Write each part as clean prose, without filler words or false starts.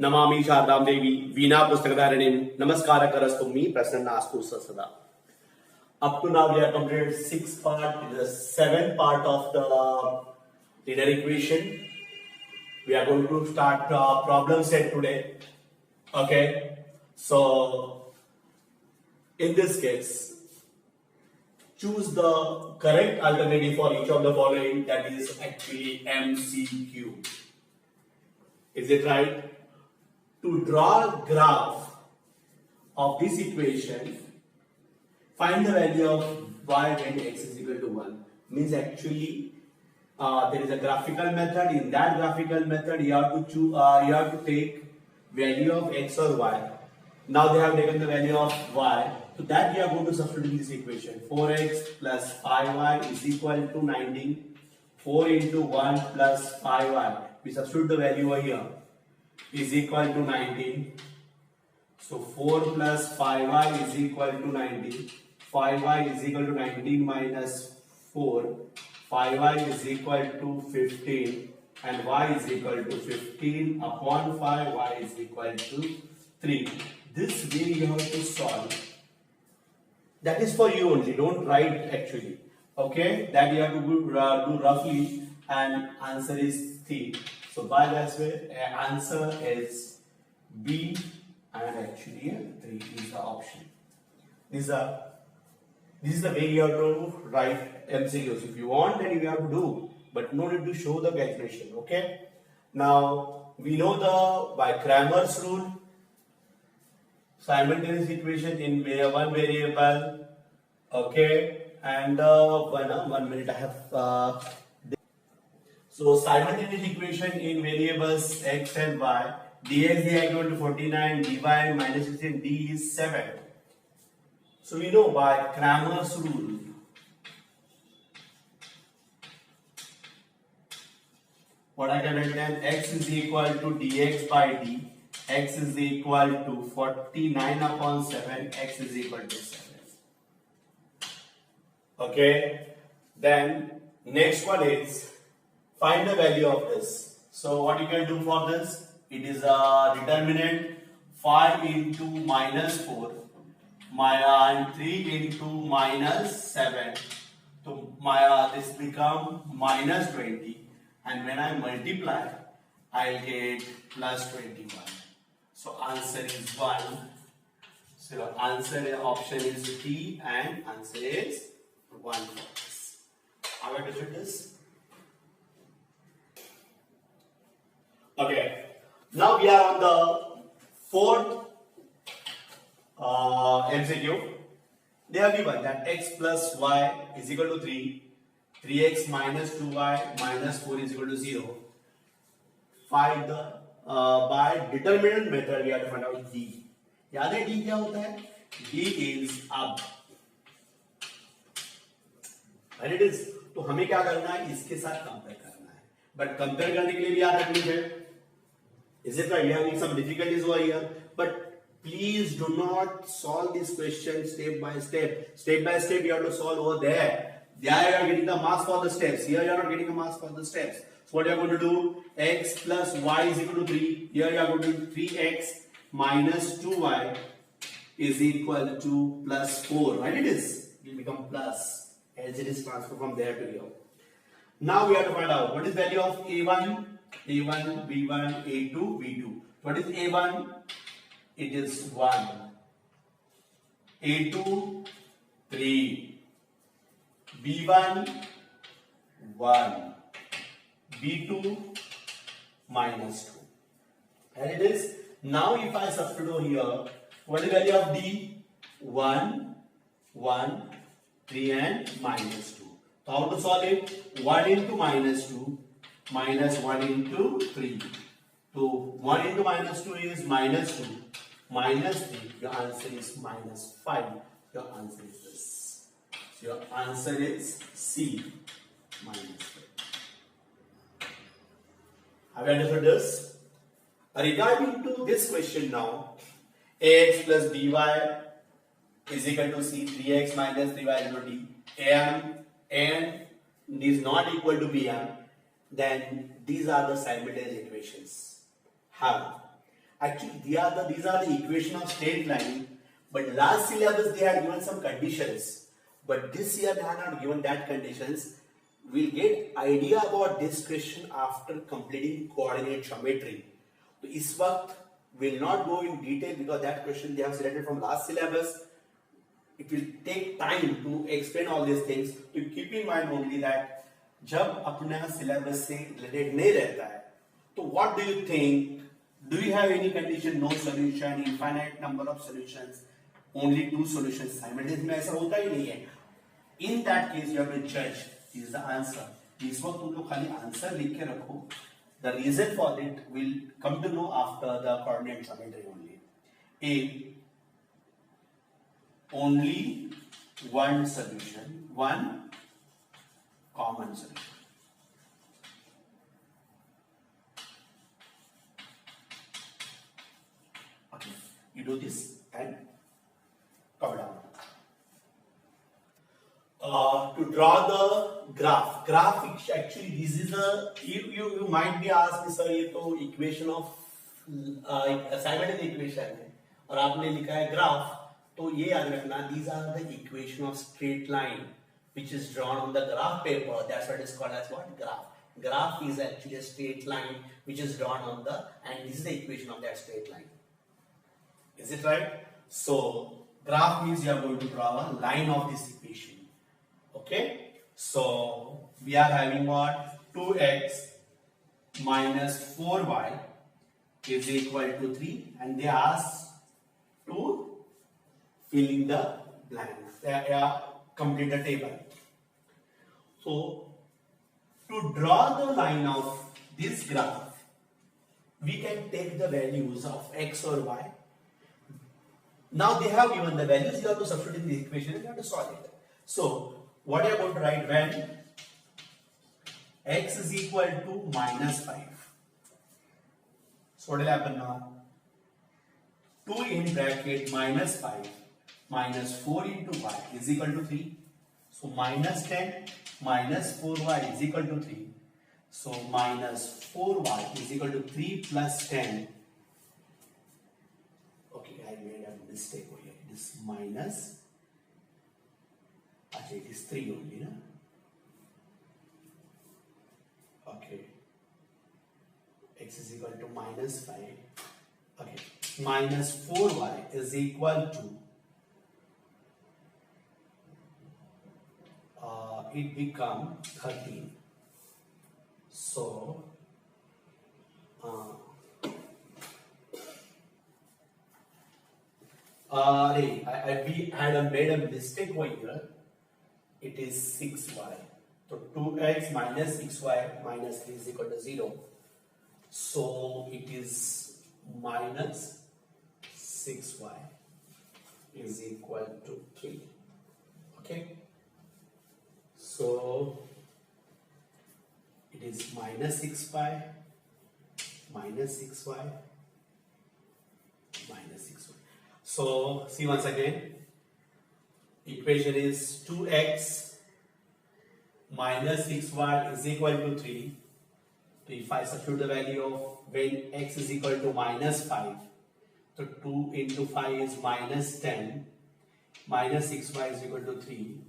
नमामि शारदां देवी वीणा पुस्तकधारिणीं नमस्कार करस्तु मी प्रसन्नास्तु सदा. Up to now we have completed 6 part, it is the 7th part of the linear equation. We are going to start problem set today. Okay, so in this case choose the correct alternative for each of the following, that is actually MCQ. Is it right? To draw a graph of this equation, find the value of y when x is equal to 1. Means actually there is a graphical method. In that graphical method you have to choose, you have to take value of x or y. Now they have taken the value of y, so that we are going to substitute in this equation. 4x plus 5y is equal to 19. 4 into 1 plus 5y, we substitute the value over here, is equal to 19. So 4 plus 5y is equal to 19. 5y is equal to 19 minus 4. 5y is equal to 15 and y is equal to 15 upon 5, y is equal to 3. This way you have to solve. That is for you only, don't write actually. Okay, that you have to do roughly, and answer is 3. So by that way, answer is B, and actually 3 is the option. This is the way you have to write MCQs. If you want, then you have to do, but no need to show the calculation. Okay. Now we know by Cramer's rule, simultaneous equation in one variable. Okay, and 1 minute I have. So simultaneous equation in variables x and y, dx dy equal to 49, dy minus 16, d is 7. So we know by Cramer's rule, what I can write then, x is equal to dx by d, x is equal to 49 upon 7, x is equal to 7. Okay, then next one is find the value of this. So what you can do for this, it is a determinant 5 into minus 4 and 3 into minus 7. So this become minus 20, and when I multiply I'll get plus 21. So answer is 1. So answer option is D, and answer is 1 for this. How do I do this? Okay, now we are on the 4th MCQ. They have given that x plus y is equal to 3, 3x minus 2y minus 4 is equal to 0. Find the by determinant method we have to find out d. याद है d क्या होता है? d is up. And it is, तो हमें क्या करना है, इसके साथ कंपेयर करना है. बट कंपेयर करने के लिए भी याद रखनी है. Is it right? We are having some difficulties over here, but please do not solve this question step by step. Step by step you have to solve over there. There you are getting the marks for the steps. Here you are not getting the marks for the steps. So what you are going to do? X plus y is equal to 3. Here you are going to do 3x minus 2y is equal to plus 4. Right? It is. It will become plus as it is transferred from there to here. Now we have to find out what is value of a1, b1, a2, b2. What is a1? It is 1. a2, 3. b1, 1. b2, minus 2. And it is, now if I substitute over here, what is the value of d? 1, 1, 3 and minus 2. So how to solve it? 1 into minus 2 minus 1 into 3. So 1 into minus 2 is minus 2 minus 3. Your answer is minus 5. Your answer is this. So your answer is C, minus 5. Have you understood this? Regarding to this question now, ax plus by is equal to C, 3x minus 3y is equal to D. And is not equal to Bm, then these are the simultaneous equations. How? Actually, these are the equation of straight line. But last syllabus they had given some conditions. But this year they have not given that conditions. We'll get idea about this question after completing coordinate geometry. So इस वक्त will not go in detail because that question they have selected from last syllabus. It will take time to explain all these things. To keep in mind only that जब अपना syllabus से related नहीं रहता है, तो what do you think? Do you have any condition? No solution, infinite number of solutions, only two solutions simultaneously में ऐसा होता ही नहीं है. In that case, you have to judge. This is the answer. इस वक्त तुम लोग खाली आंसर लिख के रखो. The reason for it will come to know after the coordinate geometry only. A. Only one solution, one common solution. Okay, you do this and cover down. To draw the graph actually this is a you might be asked sir ये तो equation of simultaneous equation है और आपने लिखा है graph, तो ये याद रखना these are the equation of straight line which is drawn on the graph paper. That's what is called as what? Graph is actually a straight line which is drawn on the, and this is the equation of that straight line. Is it right? So graph means you are going to draw a line of this equation. Okay, so we are having what? 2x minus 4y is equal to 3, and they ask to fill in the blanks. Complete the table. So to draw the line of this graph, we can take the values of x or y. Now they have given the values, you have to substitute in the equation and you have to solve it. So what are you going to write when x is equal to minus 5? So what will happen now? 2 in bracket minus 5 minus 4 into y is equal to 3. So minus 10 minus 4y is equal to 3. So minus 4y is equal to 3 plus 10. Okay, I made a mistake over here. This minus. Actually, it is 3 only, no? Okay. X is equal to minus 5. Okay. Minus 4y is equal to it become 13. So we had made a mistake over here. It is 6y. So 2x minus 6y minus 3 is equal to 0. So it is minus 6y is equal to 3. Okay. So it is minus 6y minus 6y minus 6y. So see once again. Equation is 2x minus 6y is equal to 3. So if I substitute the value of when x is equal to minus 5, so 2 into 5 is minus 10, minus 6y is equal to 3.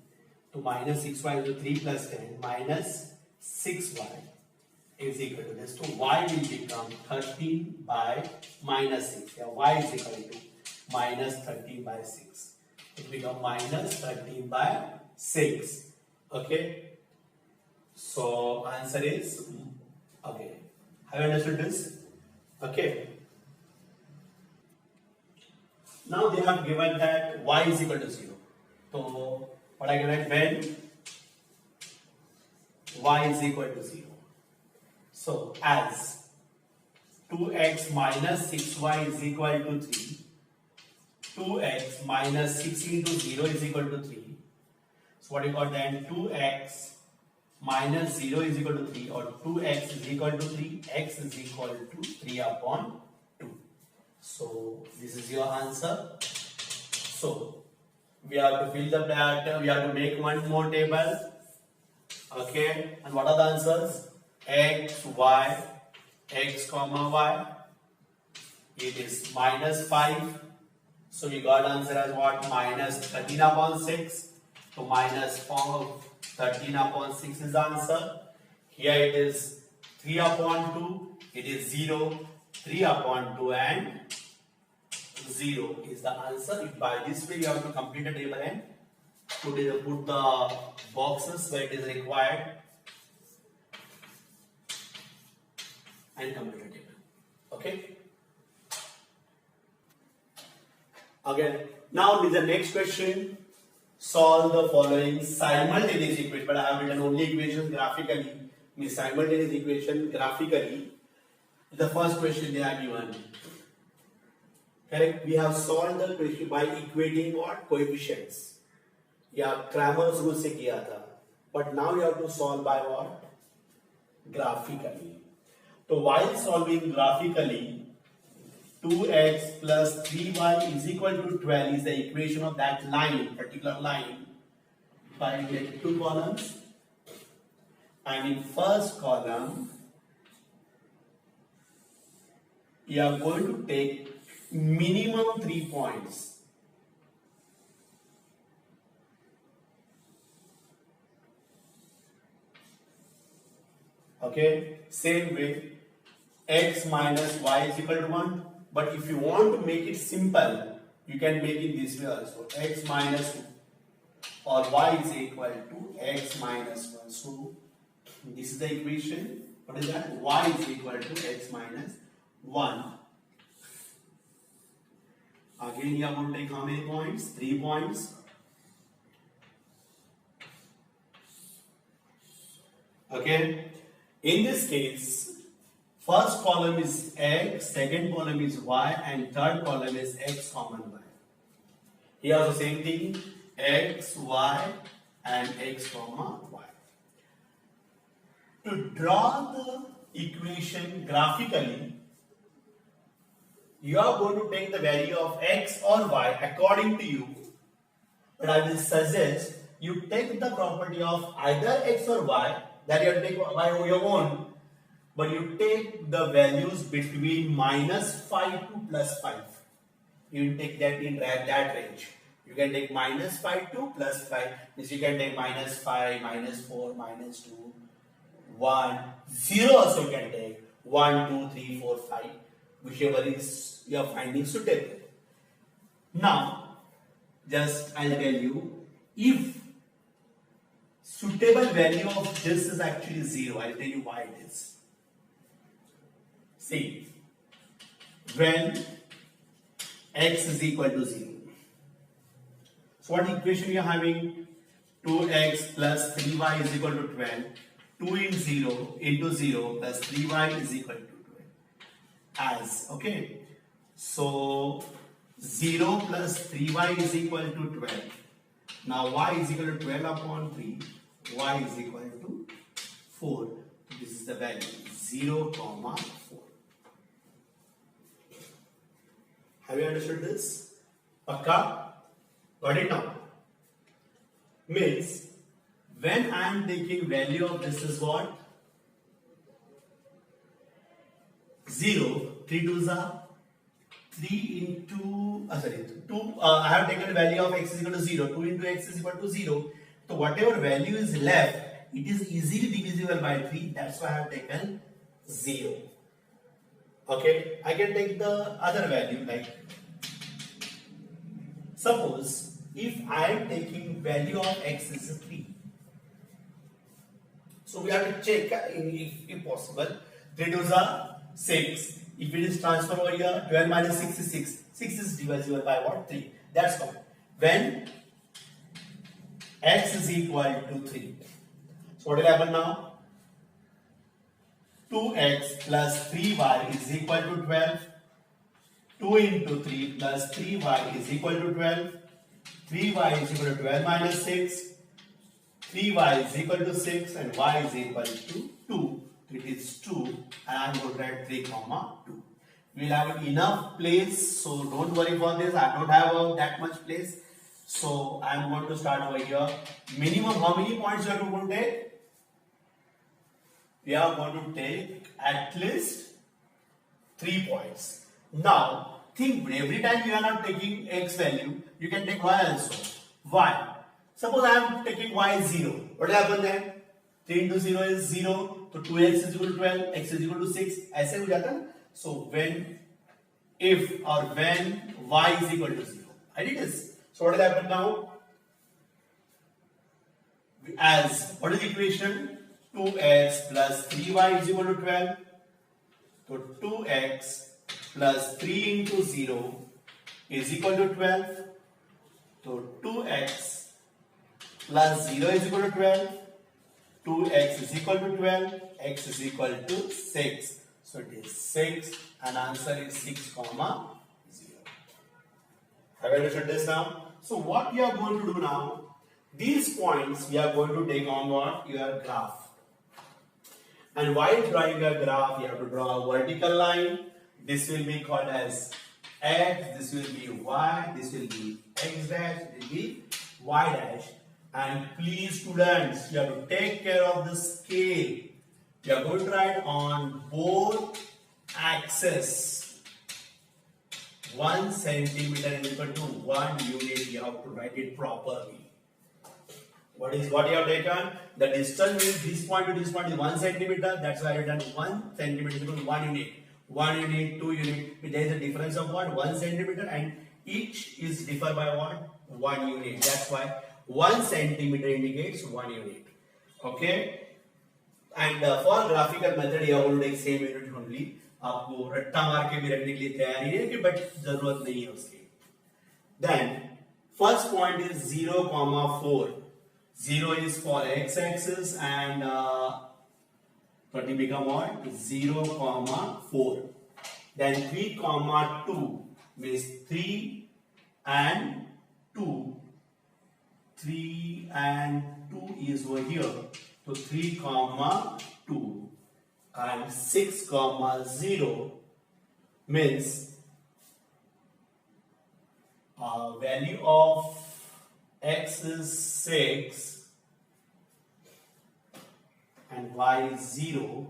So minus 6y is equal to 3 plus 10, minus 6y is equal to this. So y will become 13 by minus 6. Yeah, y is equal to minus 13 by 6. It becomes minus 13 by 6. Okay. So answer is okay. Have you understood this? Okay. Now they have given that y is equal to 0. So what I can write when y is equal to 0. So as 2x minus 6y is equal to 3. 2x minus 6 into 0 is equal to 3. So what you got then? 2x minus 0 is equal to 3, or 2x is equal to 3. X is equal to 3 upon 2. So this is your answer. So we have to fill the pattern. We have to make one more table. Okay. And what are the answers? X, y, x comma y. it is minus 5. So we got answer as what? Minus 13 upon 6. So minus 13 upon 6 is the answer. Here it is 3 upon 2. It is 0. 3 upon 2 and 0 is the answer. If by this way you have to complete the table and put the boxes where it is required and complete the table. Okay. Again, now with the next question, solve the following simultaneous equation. But I have written only equations graphically. Means simultaneous equation graphically. The first question they are given. Correct? We have solved the question by equating what? Coefficients. Yeah, Cramer's rule से किया था. But now you have to solve by what? Graphically. So while solving graphically, 2x plus 3y is equal to 12 is the equation of that line, particular line. By getting two columns, and in first column, you are going to take minimum 3 points. Okay, same way, x minus y is equal to 1. But if you want to make it simple, you can make it this way also. X minus or y is equal to x minus 1. So this is the equation. What is that? Y is equal to x minus 1. Again, you are going to take how many points? 3 points. Okay. In this case, first column is x, second column is y, and third column is x common y. Here also same thing, x, y, and x comma y. To draw the equation graphically, you are going to take the value of x or y according to you. But I will suggest you take the property of either x or y that you have to take by your own. But you take the values between minus 5 to plus 5. You take that in that range. You can take minus 5 to plus 5. Means you can take minus 5, minus 4, minus 2, 1, 0 also you can take. 1, 2, 3, 4, 5. Whichever is you are finding suitable. Now, just I'll tell you, if suitable value of this is actually 0, I'll tell you why it is. See, when x is equal to 0. So what equation we are having? 2x plus 3y is equal to 12. 2 into 0 plus 3y is equal to 12. As, okay. So 0 plus 3y is equal to 12. Now y is equal to 12 upon 3. Y is equal to 4. This is the value 0, 4. Have you understood this? Pakka? Got it now? Means when I am taking value of this is what? 0. 3 2s are 3 into 2. I have taken the value of x is equal to 0. 2 into x is equal to 0. So whatever value is left, it is easily divisible by 3. That's why I have taken 0. Okay, I can take the other value like, suppose if I am taking value of x is 3. So we have to check if possible. 3 2s are 6. If it is transferred over here, 12 minus 6 is 6. 6 is divisible by what? 3. That's why. When x is equal to 3. So what will happen now? 2x plus 3y is equal to 12. 2 into 3 plus 3y is equal to 12. 3y is equal to 12 minus 6. 3y is equal to 6 and y is equal to 2. It is 2 and I am going to write 3 comma 2. We will have enough place, so don't worry for this. I don't have that much place. So I am going to start over here. Minimum how many points you are going to take? We are going to take at least 3 points. Now, think every time you are not taking x value, you can take y also. Why? Suppose I am taking y is 0. What will happen then? 3 into 0 is 0. So 2x is equal to 12, x is equal to 6. ऐसे हो जाता है. So when, if or when y is equal to 0. I did this. So what will happen now? As what is the equation? 2x plus 3y is equal to 12. So 2x plus 3 into 0 is equal to 12. So 2x plus 0 is equal to 12. 2x is equal to 12. X is equal to 6. So it is 6 and answer is 6 comma 0. Have you understood this now? So what we are going to do now? These points we are going to take on what? Your graph. And while drawing a graph, you have to draw a vertical line. This will be called as x, this will be y, this will be x dash, it will be y dash. And please students, you have to take care of the scale. You are going to write on both axes. 1 centimeter is equal to 1 unit. You have to write it properly. What you have taken? The distance means this point to this point is 1 centimeter. That's why I have done 1 centimeter is equal to 1 unit. 1 unit, 2 unit. There is a difference of what? 1 centimeter, and each is differ by what? 1 unit. That's why 1 centimeter indicates 1 unit. Okay. And for graphical method, you have to take same unit only. आपको रट्टा मार के भी रखने के लिए तैयारी है कि बट जरूरत नहीं है उसकी. Then first point is 0,4. 0 is for x-axis and so it will become what? 0,4. Then 3,2 means 3 and 2. 3 and 2 is over here. So 3,2 and 6,0 means value of x is 6 and y is 0.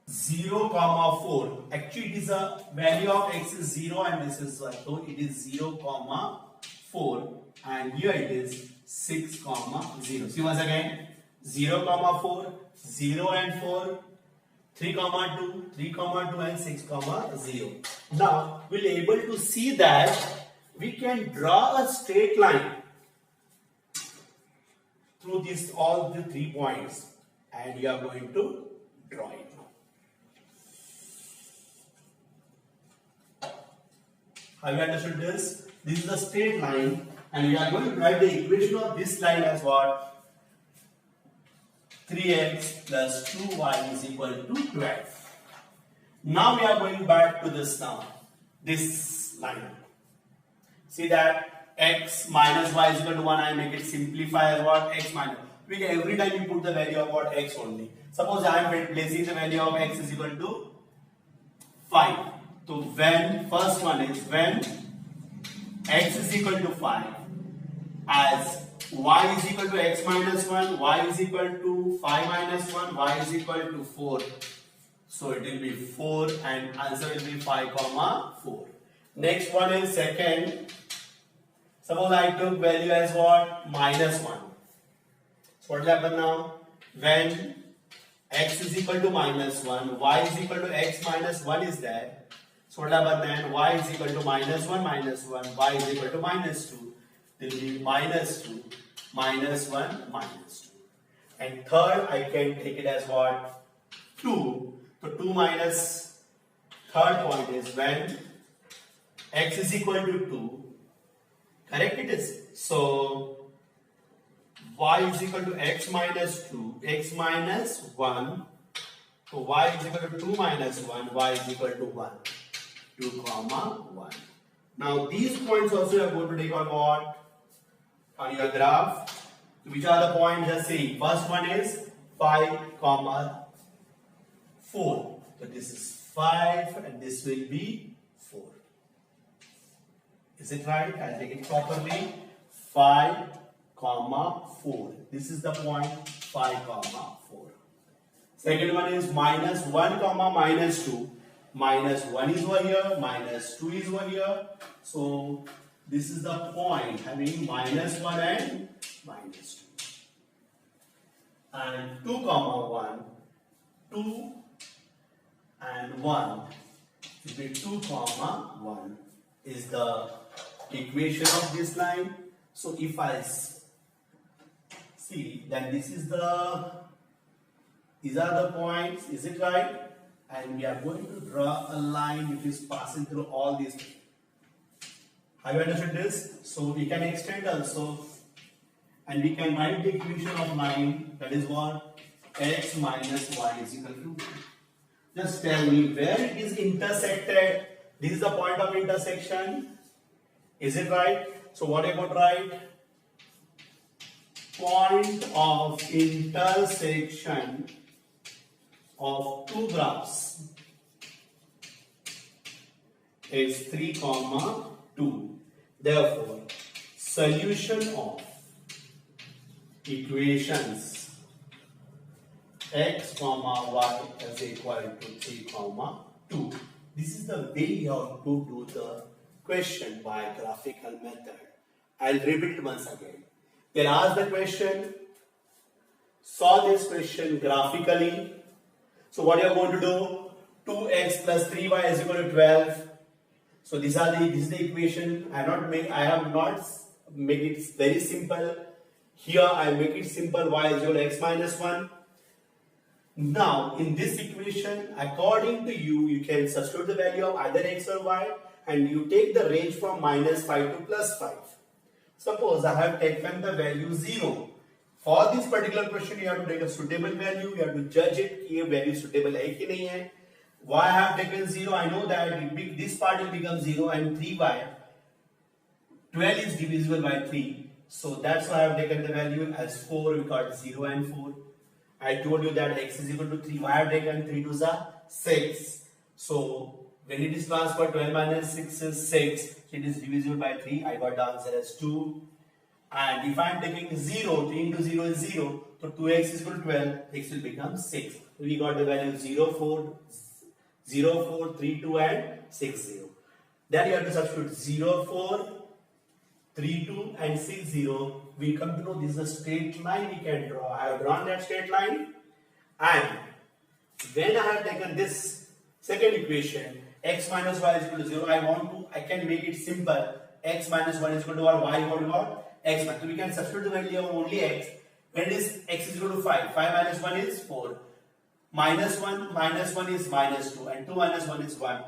0,4. Actually, it is a value of x is 0 and this is 1. So it is 0,4 and here it is 6,0. See once again, 0,4, 0 and 4, 3,2, 3,2 and 6,0. Now we'll be able to see that we can draw a straight line through this all the 3 points, and you are going to draw it now. Have you understood this? This is a straight line, and we are going to write the equation of this line as what? 3x plus 2y is equal to 12. Now we are going back to this now. This line. See that x minus y is equal to 1. I make it simplify as what? X minus. Every time you put the value of what? X only. Suppose I am placing the value of x is equal to 5. So when first one is when x is equal to 5, as y is equal to x minus 1, y is equal to 5 minus 1, y is equal to 4. So it will be 4 and answer will be 5,4. Next one is second. Suppose I took value as what? Minus 1. So what will happen now? When x is equal to minus 1, y is equal to x minus 1 is there. So what will happen then? Y is equal to minus 1, y is equal to minus 2. It will be minus 2, minus 1, minus 2. And third, I can take it as what? 2. So 2 minus, third point is when x is equal to 2. Correct it is. So y is equal to x minus 2, x minus 1. So y is equal to 2 minus 1, y is equal to 1. 2 comma 1. Now these points also you are going to take on what? On your graph. Which are the points? Just see. First one is 5 comma 4. So this is 5 and this will be 4. Is it right? I'll take it properly. 5 comma 4. This is the point 5 comma 4. Second one is minus 1 comma minus 2. Minus 1 is over here, minus 2 is over here. So this is the point having minus 1 and minus 2. And 2 comma 1, 2 and 1 will be 2 comma 1 is the equation of this line. So if I see, then these are the points, is it right? And we are going to draw a line which is passing through all these. Have you understood this? So we can extend also, and we can write the equation of line, that is what? X minus y is equal to. Just tell me where it is intersected. This is the point of intersection. Is it right? So what I would write? Point of intersection of two graphs is 3 comma 2. Therefore, solution of equations x comma y is equal to 3 comma 2. This is the way you have to do the question by graphical method. I'll repeat it once again. Then ask the question, solve this question graphically. So what you are going to do? 2x plus 3y is equal to 12. So this is the equation. I have not made it very simple. Here I make it simple. Y is equal to x minus 1. Now in this equation, according to you, you can substitute the value of either x or y, and you take the range from minus 5 to plus 5. Suppose I have taken the value 0. For this particular question, you have to take a suitable value. You have to judge it कि ये value suitable है कि नहीं है. Y I have taken 0. I know that this part will become 0 and 3y. 12 is divisible by 3. So that's why I have taken the value as 4. We got 0 and 4. I told you that x is equal to 3. Y I have taken 3 to the 6. So when it is transferred, 12 minus 6 is 6. It is divisible by 3. I got the answer as 2. And if I am taking 0, 3 into 0 is 0. So 2x is equal to 12. X will become 6. We got the value 0, 4, 0, 4, 3, 2 and 6, 0. Then you have to substitute 0, 4, 3, 2 and 6, 0. We come to know this is a straight line we can draw. I have drawn that straight line. And when I have taken this second equation, x minus y is equal to 0, I can make it simple. X minus 1 is equal to y equal to what? X minus. So we can substitute the value of only x. When it is x is equal to 5. 5 minus 1 is 4. Minus 1 is minus 2. And 2 minus 1 is 1.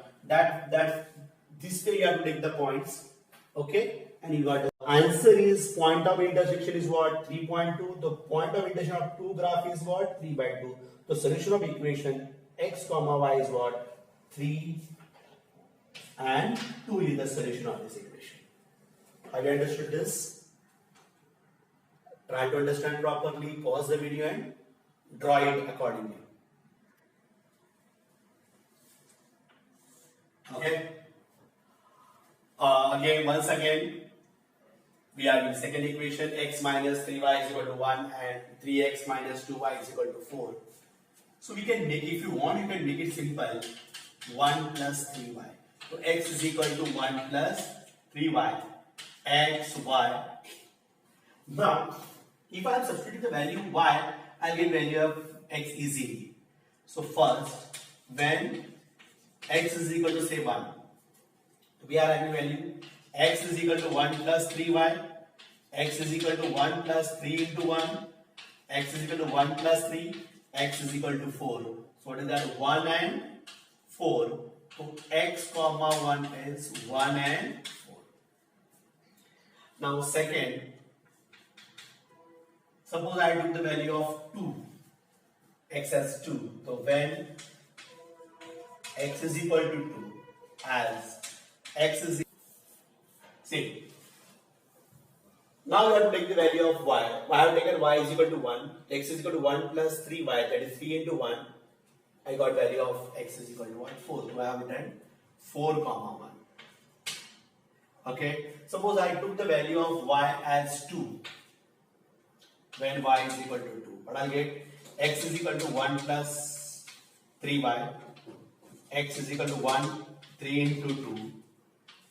This way you have to take the points. Okay? And you got the answer is point of intersection is what? 3.2. The point of intersection of two graph is what? 3 by 2. The solution of equation x comma y is what? 3 and 2 is the solution of this equation. Have you understood this? Try to understand properly, pause the video and draw it accordingly. Okay. Once again, we are in second equation, x minus 3y is equal to 1 and 3x minus 2y is equal to 4. So we can make, if you want, you can make it simple, 1 plus 3y. So x is equal to 1 plus 3y, x, y. Now, if I am substituting the value y, I'll get value of x easily. So first, when x is equal to say 1, we are having value x is equal to 1 plus 3y, x is equal to 1 plus 3 into 1, x is equal to 1 plus 3, x is equal to 4. So what is that? 1 and 4. So x comma 1 is 1 and 4. Now second, suppose I took the value of 2, x as 2. So when x is equal to 2, as x is see. Now we have to take the value of y. I have taken y is equal to 1. X is equal to 1 plus 3y, that is 3 into 1. I got value of x is equal to what? 4. So I have written 4 comma 1. Okay. Suppose I took the value of y as 2. When y is equal to 2. But I'll get x is equal to 1 plus 3y, x is equal to 1, 3 into 2,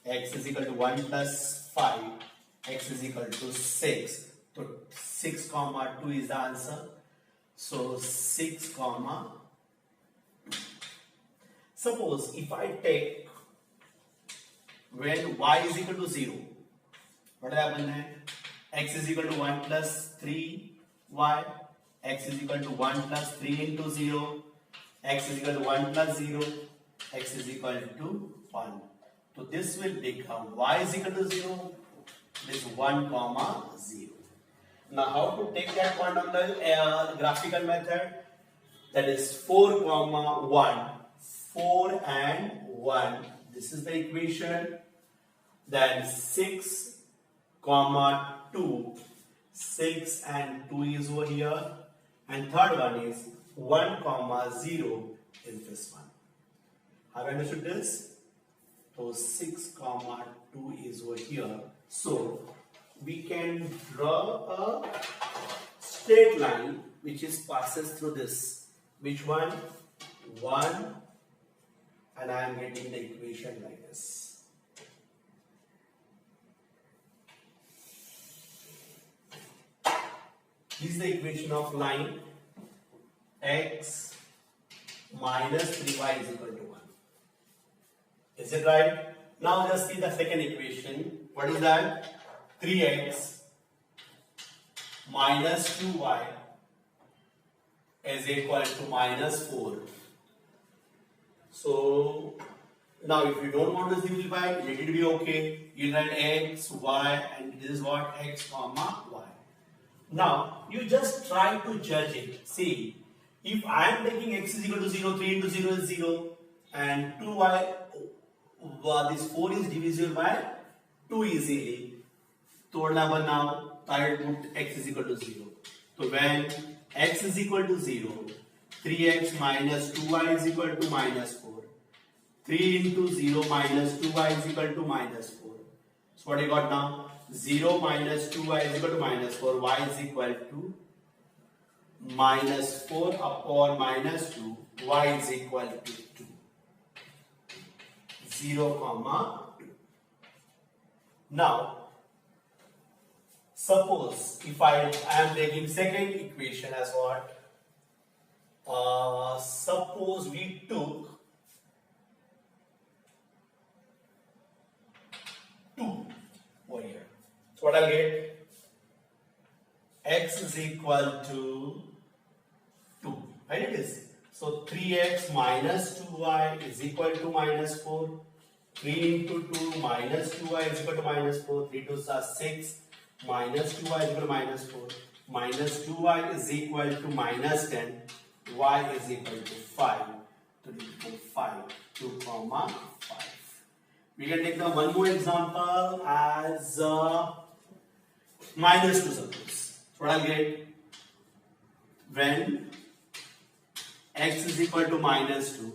x is equal to 1 plus 5, x is equal to 6. So 6 comma 2 is the answer. So 6 comma 2. Suppose if I take when y is equal to 0, what will happen? X is equal to 1 plus 3y, x is equal to 1 plus 3 into 0, x is equal to 1 plus 0, x is equal to 1. So this will become y is equal to 0, this is 1 comma 0. Now how to take that one on the graphical method? That is 4 comma 1, 4 and 1. This is the equation. Then 6 comma 2, 6 and 2 is over here. And third one is 1 comma 0 is this one. Have you understood this? So 6 comma 2 is over here. So we can draw a straight line which is passes through this. Which one? 1, and I am getting the equation like this. This is the equation of line x minus 3y is equal to 1. Is it right? Now just see the second equation. What is that? 3x minus 2y is equal to minus 4. So now if you don't want to simplify, let it be okay. You write x, y, and this is what? X comma y. Now you just try to judge it. See, if I am taking x is equal to 0, 3 into 0 is 0, and 2y, this 4 is divisible by 2 easily. So what will happen now? I will put x is equal to 0. So when x is equal to 0, 3x minus 2y is equal to minus 4. 3 into 0 minus 2y is equal to minus 4. So what you got now? 0 minus 2y is equal to minus 4. Y is equal to minus 4 upon minus 2. Y is equal to 2. 0 comma 2. Now, suppose if I am taking second equation as what? Suppose we took 2 over here. So what I'll get? X is equal to 2. Right? It is. So 3x minus 2y is equal to minus 4. 3 into 2 minus 2y is equal to minus 4. 3 to 6 minus 2y is equal to minus 4. Minus 2y is equal to minus 10. Y is equal to 5. 3 to 5. 2 comma 5. We can take the one more example as minus 2 suppose. So what I'll get? When x is equal to minus 2.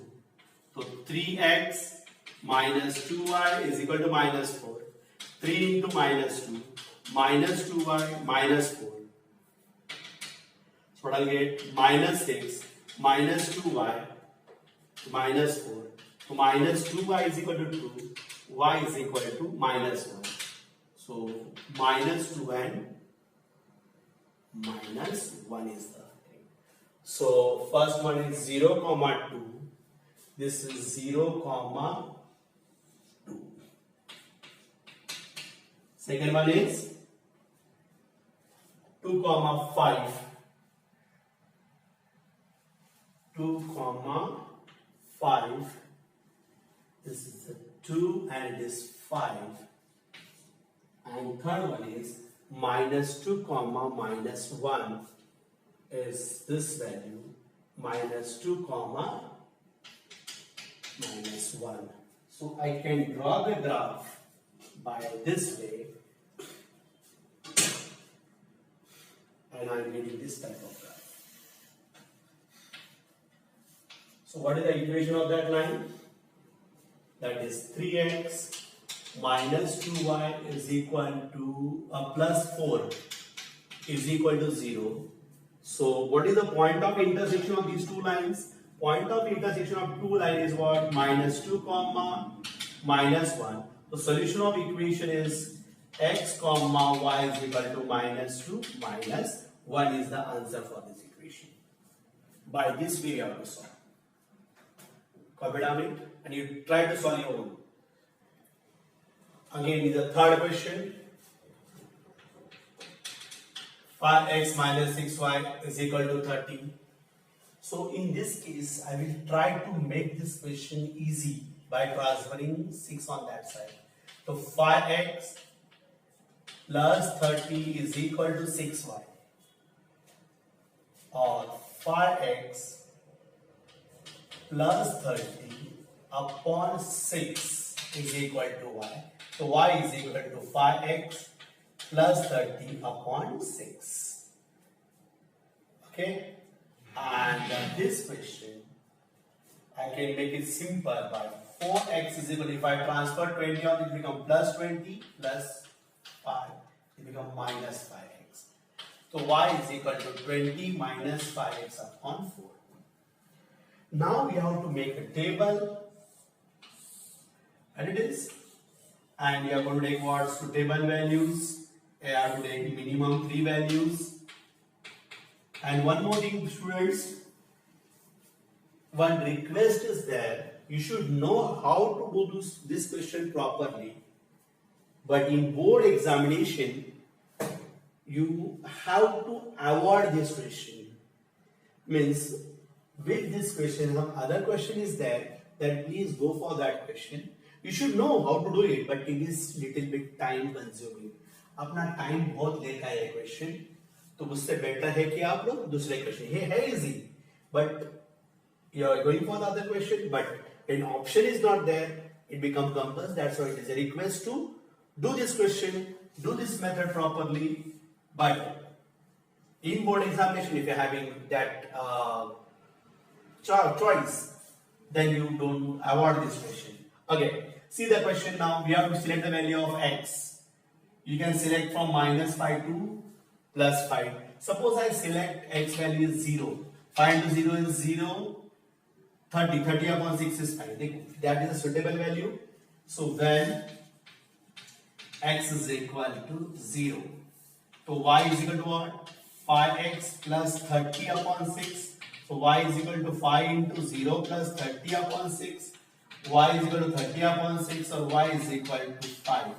So 3x minus 2y is equal to minus 4. 3 into minus 2. Minus 2y minus 4. So what I'll get? Minus 6 minus 2y minus 4. So minus 2y is equal to 2. Y is equal to minus 1. So minus 2 and minus 1 is the thing. So first one is 0 comma 2. This is 0 comma 2. Second one is 2 comma 5. 2 comma 5. This is the 2 and it is 5. And third one is minus 2 comma minus 1 is this value, minus 2 comma minus 1. So I can draw the graph by this way, and I am getting this type of graph. So what is the equation of that line? That is 3x minus 2y is equal to plus 4 is equal to 0. So what is the point of intersection of these two lines? Point of intersection of two lines is what? -2 comma -1. The solution of equation is x comma y is equal to -2 -1 is the answer for this equation. By this way you have to solve. Copy down it and you try to solve your own. Again is the third question. 5x minus 6y is equal to 30. So in this case, I will try to make this question easy by transferring 6 on that side. So 5x plus 30 is equal to 6y, or 5x plus 30 upon 6 is equal to y. So y is equal to 5x plus 30 upon 6. Okay, and this question I can make it simple by 4x is equal to, if I transfer 20 on it become plus 20 plus 5, it become minus 5x. So y is equal to 20 minus 5x upon 4. Now we have to make a table, and it is, and we are going to take what suitable values. I have to take minimum 3 values. And one more thing, students, one request is there, you should know how to do this question properly. But in board examination, you have to avoid this question. Means with this question, some other question is there, then please go for that question. You should know how to do it, but it is little bit time consuming. अपना time बहुत लेता है ये question, तो उससे better है कि आप लोग दूसरे क्वेश्चन, ये है easy but you are going for the other question, but an option is not there, it becomes compulsory. That's why it is a request to do this question, do this method properly. But in board examination, if you're having that choice, then you don't avoid this question. Okay, see the question now. We have to select the value of x. You can select from -5 to +5. Suppose I select x value is 0. 5 into 0 is 0. 30. 30 upon 6 is 5. That is a suitable value. So when x is equal to 0, so y is equal to what? 5x plus 30 upon 6. So y is equal to 5 into 0 plus 30 upon 6. Y is equal to 30 upon 6, or y is equal to 5.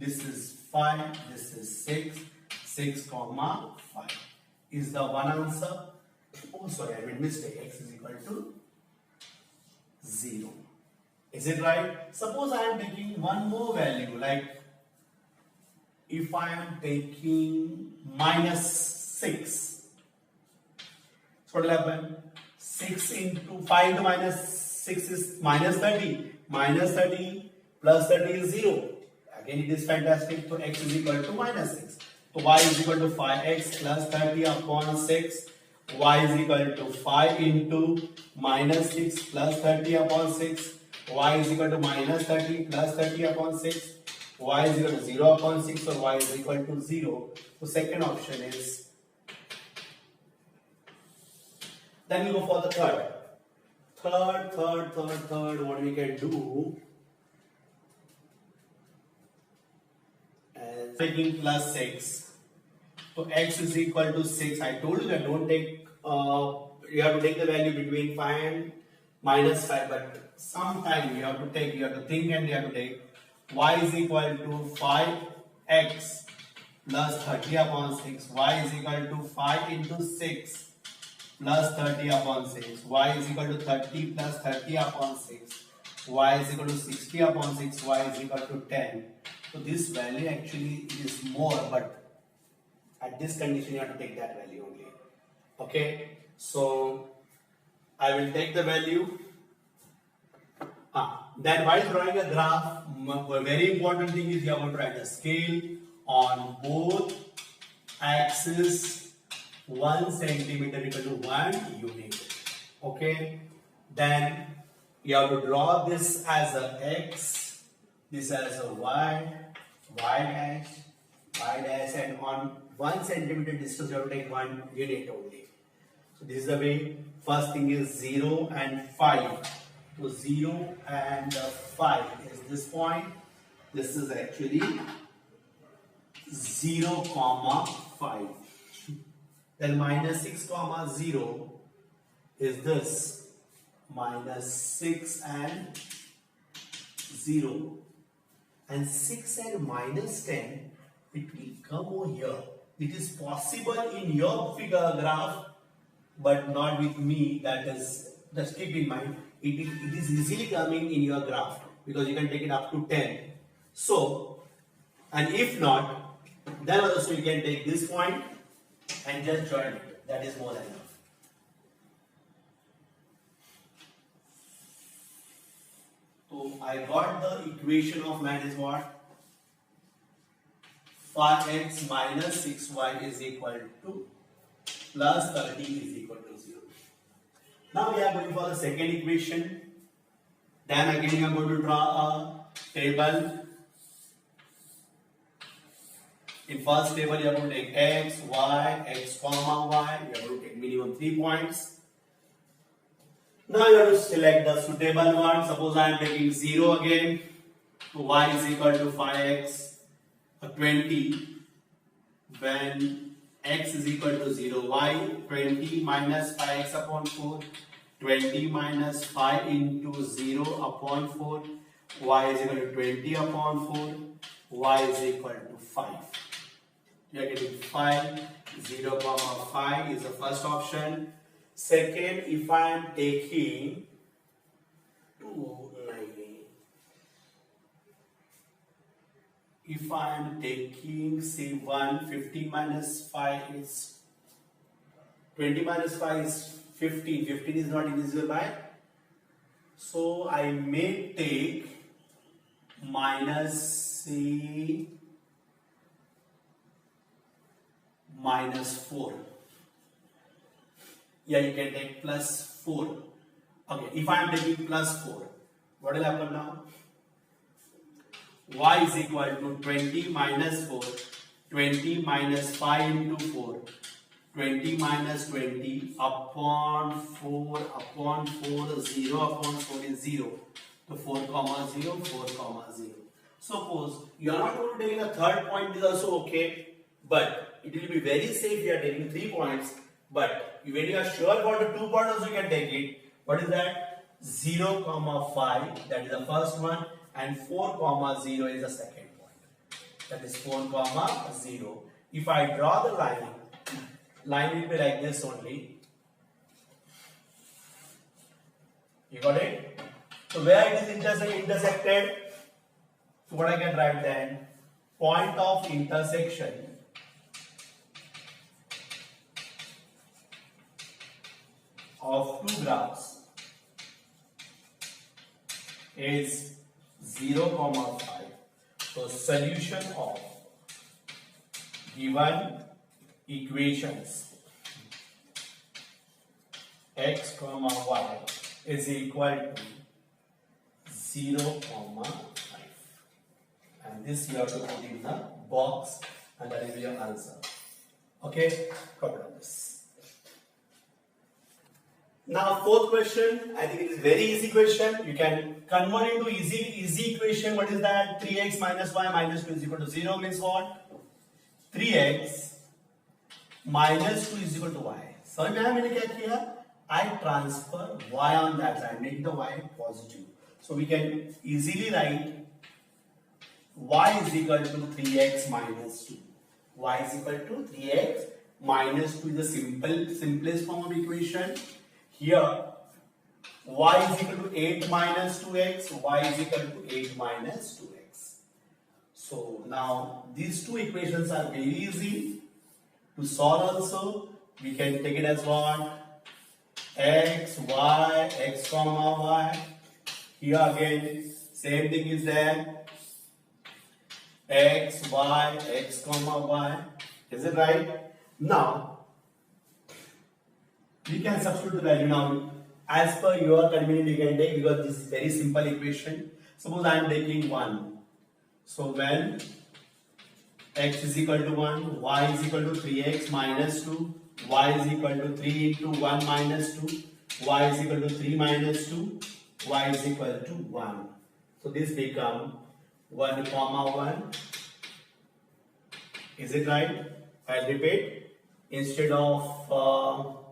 This is 5, this is 6, 6 comma 5 is the one answer. Oh sorry, I made mistake. X is equal to 0. Is it right? Suppose I am taking one more value, like if I am taking -6, so what will happen? 6 into 5 into -6 is -30. -30 plus 30 is 0. Again, it is fantastic. So x is equal to -6. So y is equal to 5x plus 30 upon 6. Y is equal to 5 into -6 plus 30 upon 6. Y is equal to -30 plus 30 upon 6. Y is equal to 0 upon 6, or y is equal to 0. So second option is. Then we go for the third. Third. What we can do? Taking plus 6, so x is equal to 6. I told you that don't take, you have to take the value between 5 and -5, but sometime you have to think and you have to take. Y is equal to 5x plus 30 upon 6. Y is equal to 5 into 6 plus 30 upon 6. Y is equal to 30 plus 30 upon 6. Y is equal to 60 upon 6. Y is equal to 10. So this value actually is more, but at this condition you have to take that value only. Okay, so I will take the value. Then while drawing a graph, a very important thing is you have to write a scale on both axes. 1 centimeter equal to 1 unit. Okay, then you have to draw this as a x, this as a y dash, and on 1 centimeter distance you have to take 1 unit only. So this is the way. First thing is 0 and 5. So 0 and 5 is this point. This is actually 0 comma 5. Then minus 6 comma 0 is this, minus 6 and 0. And 6 and minus 10, it will come over here. It is possible in your figure graph, but not with me. That is, just keep in mind, it is easily coming in your graph because you can take it up to 10. So, and if not, then also you can take this point and just join it. That is more than enough. So I got the equation of man is what? 5x minus 6y is equal to plus 30 is equal to 0. Now we are going for the second equation. Then again we are going to draw a table. In first table you are going to take x, y, x comma y. You are going to take minimum 3 points. Now you have to select the suitable one. Suppose I am taking 0 again. So y is equal to 5x 20. When x is equal to 0, y 20 minus 5x upon 4. 20 minus 5 into 0 upon 4. Y is equal to 20 upon 4. Y is equal to 5. You are getting 5. 0 comma 5 is the first option. Second, if I am taking 2, 9, if I am taking say 1, 50 minus 5 is 20 minus 5 is 15. 15 is not divisible by. So I may take minus say minus 4. Yeah, you can take plus 4. Okay, if I am taking plus 4, what will happen now? Y is equal to 20 minus 4. 20 minus 5 into 4. 20 minus 20 upon 4 upon 4. 0 upon 4 is 0. So 4 comma 0, 4 comma 0. Suppose you are not going to take a third point, is also okay. But it will be very safe you are taking 3 points. But when you are sure about the 2 points also you can take it. What is that? 0 comma 5, that is the first one, and 4 comma 0 is the second point. That is 4 comma 0. If I draw the line will be like this only. You got it? So where it is intersected? So what I can write then? Point of intersection of two graphs is 0 comma 5. So solution of given equations x comma y is equal to 0 comma 5. And this you have to put in the box and that is your answer. Okay, copy on this. Now fourth question, I think it is very easy question. You can convert into easy equation. What is that? 3x minus y minus 2 is equal to 0 means what? 3x minus 2 is equal to y. समझ में आया मैंने क्या किया? I transfer y on that side, make the y positive. So we can easily write y is equal to 3x minus 2. Y is equal to 3x minus 2 is the simplest form of equation. Here, y is equal to 8 minus 2x, y is equal to 8 minus 2x. So now these two equations are very easy to solve also. We can take it as what? X, y, x comma y. Here again, same thing is there. X, y, x comma y. Is it right? Now, we can substitute the value now. As per your convenience, you can take because this is very simple equation. Suppose I am taking 1. So when x is equal to 1, y is equal to 3x minus 2, y is equal to 3 into 1 minus 2, y is equal to 3 minus 2, y is equal to 1. So this become 1 comma 1. Is it right? I'll repeat. Instead of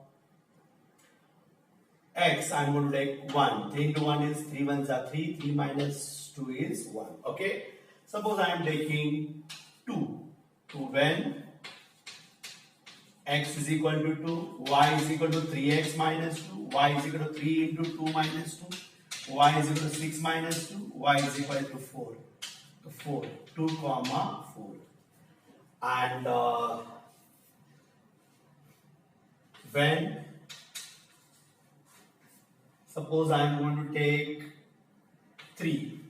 x, I'm going to take 1. 3 into 1 is 3 ones are 3. 3 minus 2 is 1. Okay. Suppose I am taking 2. To when x is equal to 2, y is equal to 3x minus 2, y is equal to 3 into 2 minus 2, y is equal to 6 minus 2, y is equal to 4. So 4. 2 comma 4. And when suppose I am going to take 3,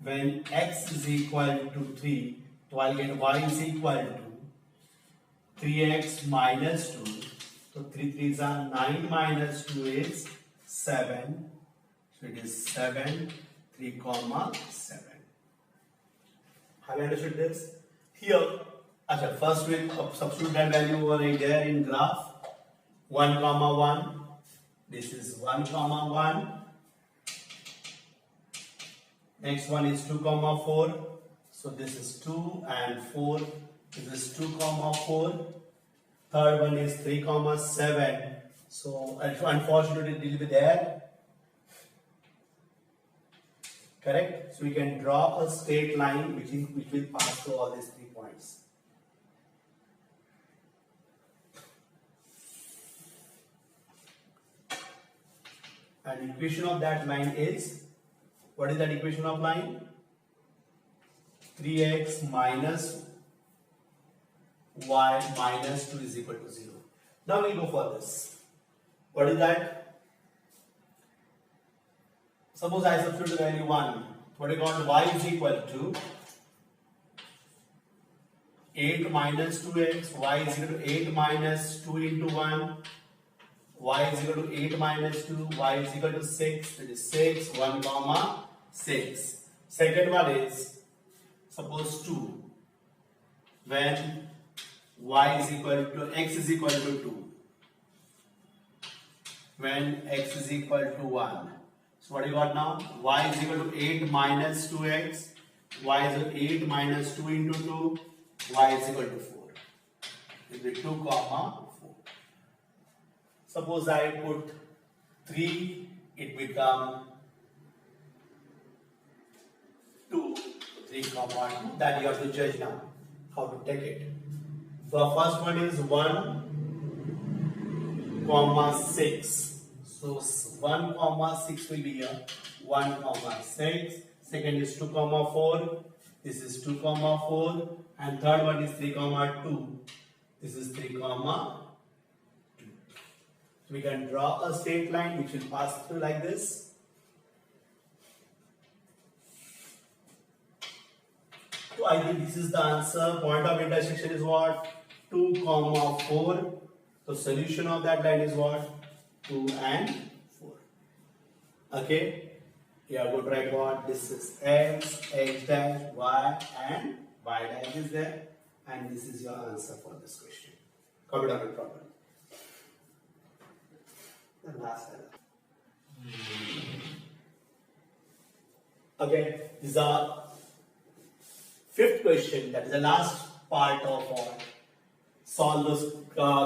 when x is equal to 3, so I'll get y is equal to 3x minus 2. So 3 3s are 9 minus 2 is 7. So it is 7, 3 comma 7. Have you understood this? Here, first we'll substitute that value over there in graph. 1 comma 1. This is 1 comma 1. Next one is 2 comma 4. So this is 2 and 4. This is 2 comma 4. Third one is 3 comma 7. So unfortunately it will be there. Correct? So we can draw a straight line which will pass through all these 3 points. And equation of that line is, what is that equation of line? 3x minus y minus 2 is equal to 0. Now we go for this. What is that? Suppose I substitute the value 1. What do you call y is equal to 8 minus 2x, y is equal to 8 minus 2 into 1, y is equal to 8 minus 2, y is equal to 6, it is 6, 1 comma 6. Second one is, suppose 2, when y is equal to, x is equal to 2, when x is equal to 1. So what do you got now? Y is equal to 8 minus 2x, y is equal to 8 minus 2 into 2, y is equal to 4. It will be 2 comma 4. Suppose I put 3, it become 2, 3 comma 2. That you have to judge now how to take it. The first one is 1 comma 6. So 1 comma 6 will be here. 1 comma 6. Second is 2 comma 4. This is 2 comma 4. And third one is 3 comma 2. This is 3 comma 2. So we can draw a straight line which will pass through like this. So I think this is the answer. Point of intersection is what? 2 comma 4. So solution of that line is what? 2 and 4. Okay. You are going to write what? This is x, x dash, y, and y dash is there. And this is your answer for this question. Copy down it properly. The last one. Okay. This is our fifth question. That is the last part of our solve this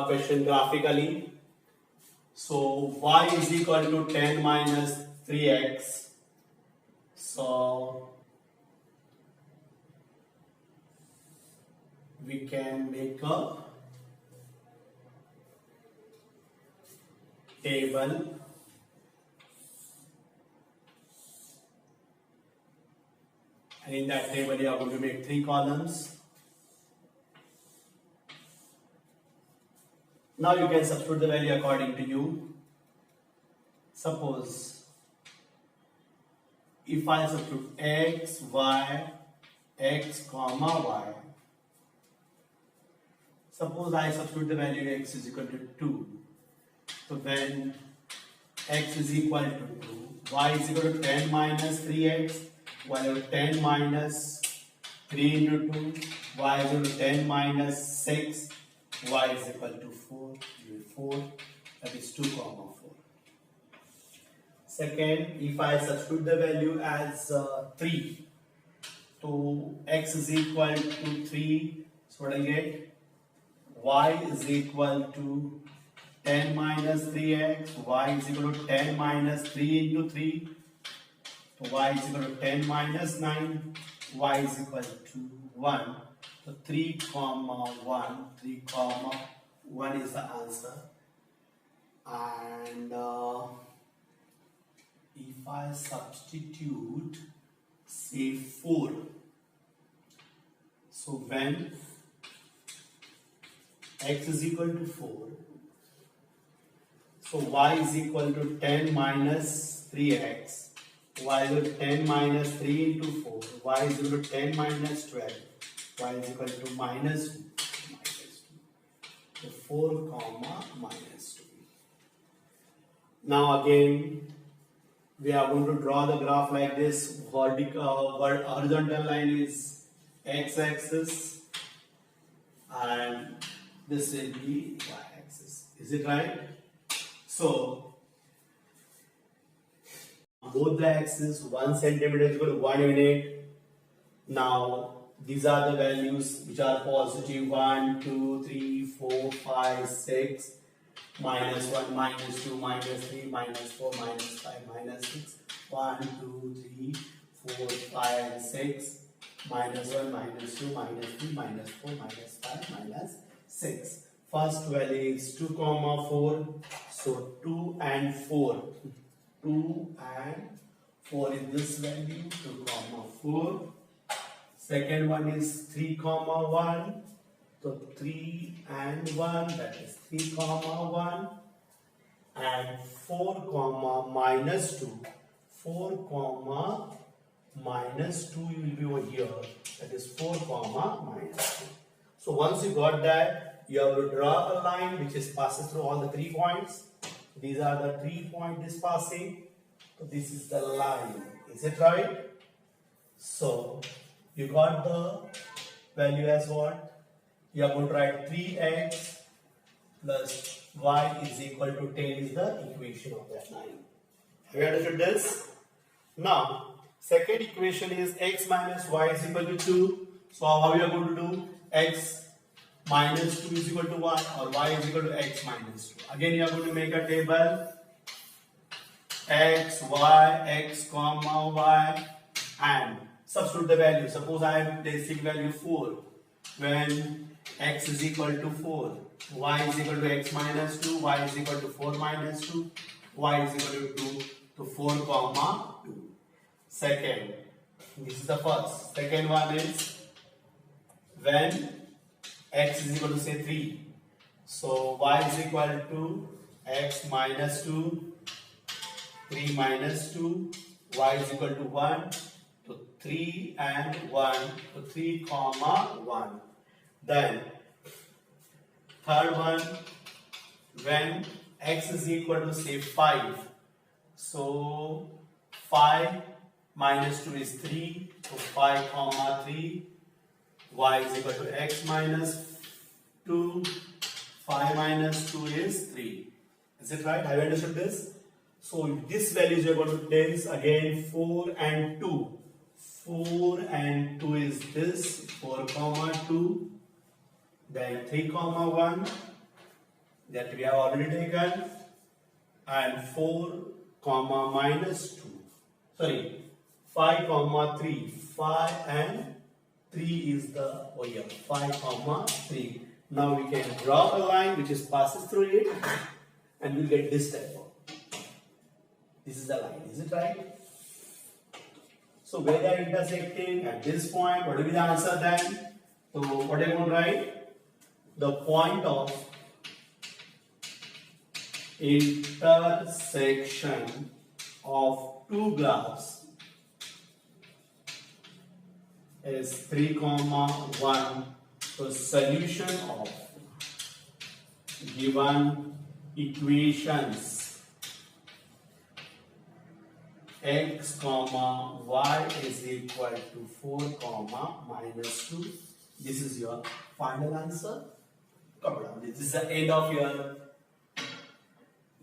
question graphically. So y is equal to 10 minus 3x. So we can make a table and in that table you are going to make 3 columns. Now you can substitute the value according to you. Suppose if I substitute x, y, x, comma, y. Suppose I substitute the value x is equal to 2. So when x is equal to 2, y is equal to 10 minus 3x, y is equal to 10 minus 3 into 2, y is equal to 10 minus 6, y is equal to 4, give 4, that is 2 comma 4. Second, if I substitute the value as 3, so x is equal to 3, so what I get? Y is equal to 10 minus 3x, y is equal to 10 minus 3 into 3, so y is equal to 10 minus 9, y is equal to 1. So 3 comma 1 is the answer. And if I substitute say 4, so when x is equal to 4, so y is equal to 10 minus 3x, y is equal to 10 minus 3 into 4, y is equal to 10 minus 12, y is equal to minus 2, so 4 comma minus 2. Now again, we are going to draw the graph like this. Horizontal line is x-axis and this will be y-axis. Is it right? So both the axes, 1 centimeter is equal to 1 unit. Now these are the values which are positive: 1, 2, 3, 4, 5, 6. Minus 1, minus 2, minus 3, minus 4, minus 5, minus 6. 1, 2, 3, 4, 5, 6. Minus 1, minus 2, minus 3, minus 4, minus 5, minus 6. First value is 2 comma 4. So 2 and 4. 2 and 4 is this value, 2 comma 4. Second one is 3 comma 1. So 3 and 1, that is 3 comma 1, and 4 comma minus 2. 4 comma minus 2 will be over here, that is 4 comma minus 2. So once you got that, you have to draw a line which is passes through all the 3 points. These are the 3 points is passing. So this is the line. Is it right? So you got the value as what? You are going to write 3x plus y is equal to 10 is the equation of that line. Have you understood this? Now, second equation is x minus y is equal to 2. So how we are going to do? X minus 2 is equal to 1 or y is equal to x minus 2. Again, you are going to make a table. X, y, x, comma, y, and substitute the value. Suppose I am placing value 4. When x is equal to 4, y is equal to x minus 2, y is equal to 4 minus 2, y is equal to 2, to 4 comma 2. Second, this is the first. Second one is when x is equal to say 3. So y is equal to x minus 2, 3 minus 2, y is equal to 1, so 3 and 1, so 3 comma 1. Then third one, when x is equal to say 5, so 5 minus 2 is 3, so 5 comma 3, y is equal to x minus 2, 5 minus 2 is 3. Is it right? Have you understood this? So this values you are going to place again 4 and 2. 4 and 2 is this, 4 comma 2. Then 3 comma 1 that we have already taken, and 4 comma minus 2, sorry, 5 comma 3, 5 and 3 is the, oh yeah, 5 comma 3. Now we can draw a line which is passes through it and we'll get this type of, this is the line, is it right? So where they are intersecting at this point, what will be the answer then? So what are you going to write? The point of intersection of two graphs is 3 comma 1. So solution of given equations x comma y is equal to 4 comma minus 2. This is your final answer. This is the end of your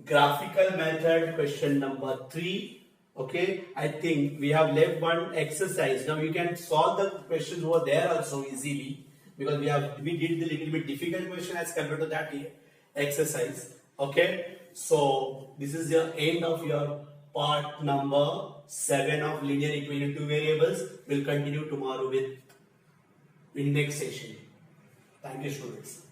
graphical method question number 3. Okay, I think we have left one exercise. Now you can solve the questions over there also easily, because we did the little bit difficult question as compared to that exercise. Okay, so this is the end of your part number 7 of linear equation two variables. We'll continue tomorrow with in next session. Thank you, students.